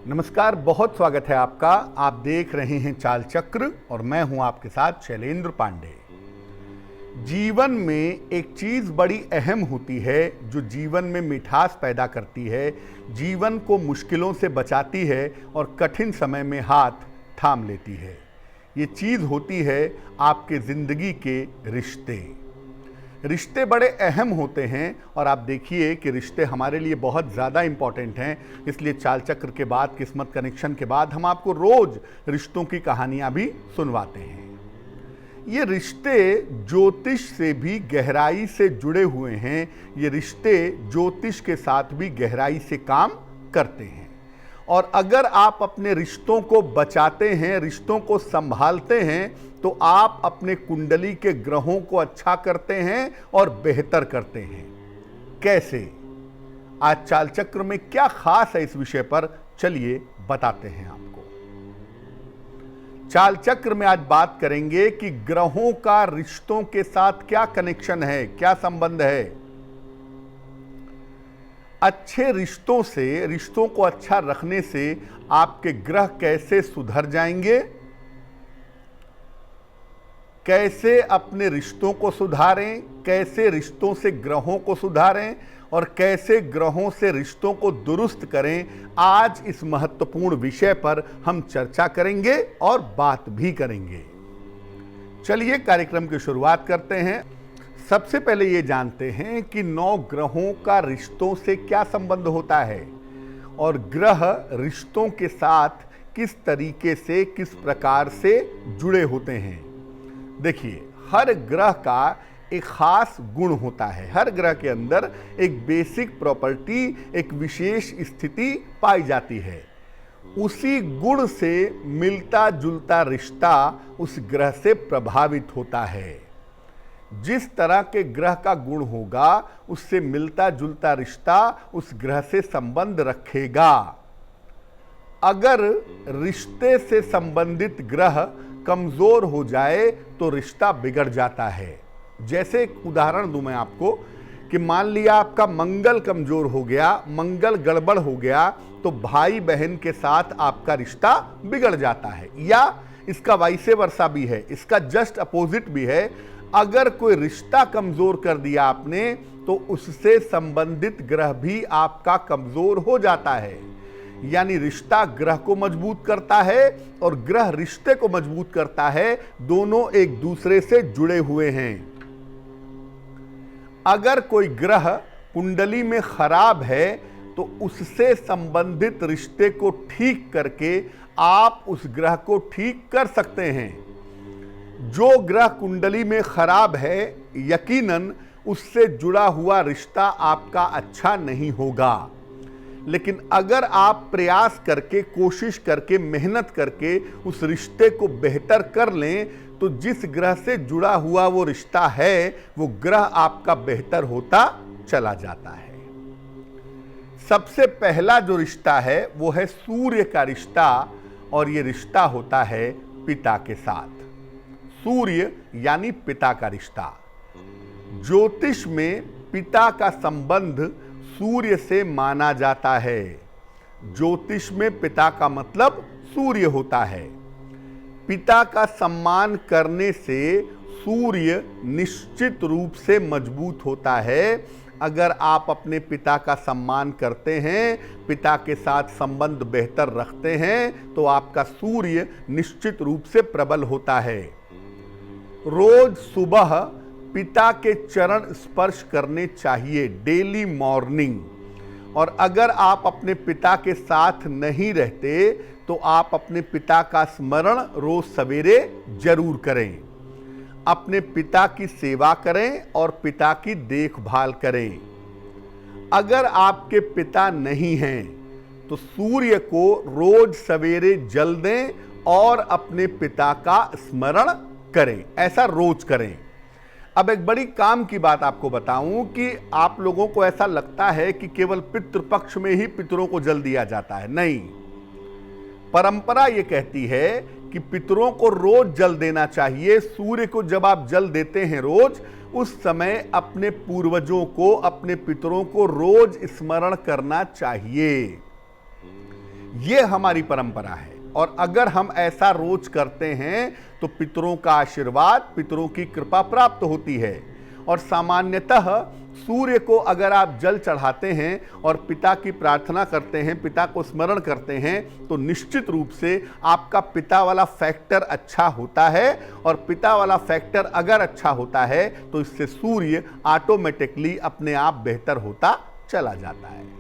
नमस्कार, बहुत स्वागत है आपका। आप देख रहे हैं चाल चक्र और मैं हूं आपके साथ शैलेंद्र पांडे। जीवन में एक चीज बड़ी अहम होती है जो जीवन में मिठास पैदा करती है, जीवन को मुश्किलों से बचाती है और कठिन समय में हाथ थाम लेती है। ये चीज होती है आपके जिंदगी के रिश्ते। रिश्ते बड़े अहम होते हैं और आप देखिए कि रिश्ते हमारे लिए बहुत ज़्यादा इम्पॉर्टेंट हैं। इसलिए चाल चक्र के बाद, किस्मत कनेक्शन के बाद हम आपको रोज रिश्तों की कहानियां भी सुनवाते हैं। ये रिश्ते ज्योतिष से भी गहराई से जुड़े हुए हैं। ये रिश्ते ज्योतिष के साथ भी गहराई से काम करते हैं। और अगर आप अपने रिश्तों को बचाते हैं, रिश्तों को संभालते हैं, तो आप अपने कुंडली के ग्रहों को अच्छा करते हैं और बेहतर करते हैं। कैसे? आज चाल चक्र में क्या खास है इस विषय पर, चलिए बताते हैं आपको। चाल चक्र में आज बात करेंगे कि ग्रहों का रिश्तों के साथ क्या कनेक्शन है, क्या संबंध है। अच्छे रिश्तों से, रिश्तों को अच्छा रखने से आपके ग्रह कैसे सुधर जाएंगे, कैसे अपने रिश्तों को सुधारें, कैसे रिश्तों से ग्रहों को सुधारें और कैसे ग्रहों से रिश्तों को दुरुस्त करें, आज इस महत्वपूर्ण विषय पर हम चर्चा करेंगे और बात भी करेंगे। चलिए कार्यक्रम की शुरुआत करते हैं। सबसे पहले ये जानते हैं कि 9 ग्रहों का रिश्तों से क्या संबंध होता है और ग्रह रिश्तों के साथ किस तरीके से, किस प्रकार से जुड़े होते हैं। देखिए, हर ग्रह का एक खास गुण होता है। हर ग्रह के अंदर एक बेसिक प्रॉपर्टी, एक विशेष स्थिति पाई जाती है। उसी गुण से मिलता जुलता रिश्ता उस ग्रह से प्रभावित होता है। जिस तरह के ग्रह का गुण होगा, उससे मिलता जुलता रिश्ता उस ग्रह से संबंध रखेगा। अगर रिश्ते से संबंधित ग्रह कमजोर हो जाए तो रिश्ता बिगड़ जाता है। जैसे एक उदाहरण दूं मैं आपको कि मान लिया आपका मंगल कमजोर हो गया, मंगल गड़बड़ हो गया, तो भाई बहन के साथ आपका रिश्ता बिगड़ जाता है। या इसका वाइसे वर्सा भी है, इसका जस्ट अपोजिट भी है। अगर कोई रिश्ता कमजोर कर दिया आपने तो उससे संबंधित ग्रह भी आपका कमजोर हो जाता है। यानी रिश्ता ग्रह को मजबूत करता है और ग्रह रिश्ते को मजबूत करता है। दोनों एक दूसरे से जुड़े हुए हैं। अगर कोई ग्रह कुंडली में खराब है तो उससे संबंधित रिश्ते को ठीक करके आप उस ग्रह को ठीक कर सकते हैं। जो ग्रह कुंडली में खराब है, यकीनन उससे जुड़ा हुआ रिश्ता आपका अच्छा नहीं होगा। लेकिन अगर आप प्रयास करके, कोशिश करके, मेहनत करके उस रिश्ते को बेहतर कर लें, तो जिस ग्रह से जुड़ा हुआ वो रिश्ता है, वो ग्रह आपका बेहतर होता चला जाता है। सबसे पहला जो रिश्ता है वो है सूर्य का रिश्ता, और ये रिश्ता होता है पिता के साथ। सूर्य यानी पिता का रिश्ता। ज्योतिष में पिता का संबंध सूर्य से माना जाता है। ज्योतिष में पिता का मतलब सूर्य होता है। पिता का सम्मान करने से सूर्य निश्चित रूप से मजबूत होता है। अगर आप अपने पिता का सम्मान करते हैं, पिता के साथ संबंध बेहतर रखते हैं, तो आपका सूर्य निश्चित रूप से प्रबल होता है। रोज सुबह पिता के चरण स्पर्श करने चाहिए, डेली मॉर्निंग। और अगर आप अपने पिता के साथ नहीं रहते तो आप अपने पिता का स्मरण रोज सवेरे जरूर करें। अपने पिता की सेवा करें और पिता की देखभाल करें। अगर आपके पिता नहीं हैं तो सूर्य को रोज सवेरे जल दें और अपने पिता का स्मरण करें। ऐसा रोज करें। अब एक बड़ी काम की बात आपको बताऊं कि आप लोगों को ऐसा लगता है कि केवल पितृपक्ष में ही पितरों को जल दिया जाता है। नहीं, परंपरा ये कहती है कि पितरों को रोज जल देना चाहिए। सूर्य को जब आप जल देते हैं रोज, उस समय अपने पूर्वजों को, अपने पितरों को रोज स्मरण करना चाहिए। ये हमारी परंपरा है। और अगर हम ऐसा रोज करते हैं तो पितरों का आशीर्वाद, पितरों की कृपा प्राप्त होती है। और सामान्यतः सूर्य को अगर आप जल चढ़ाते हैं और पिता की प्रार्थना करते हैं, पिता को स्मरण करते हैं, तो निश्चित रूप से आपका पिता वाला फैक्टर अच्छा होता है। और पिता वाला फैक्टर अगर अच्छा होता है तो इससे सूर्य ऑटोमेटिकली अपने आप बेहतर होता चला जाता है।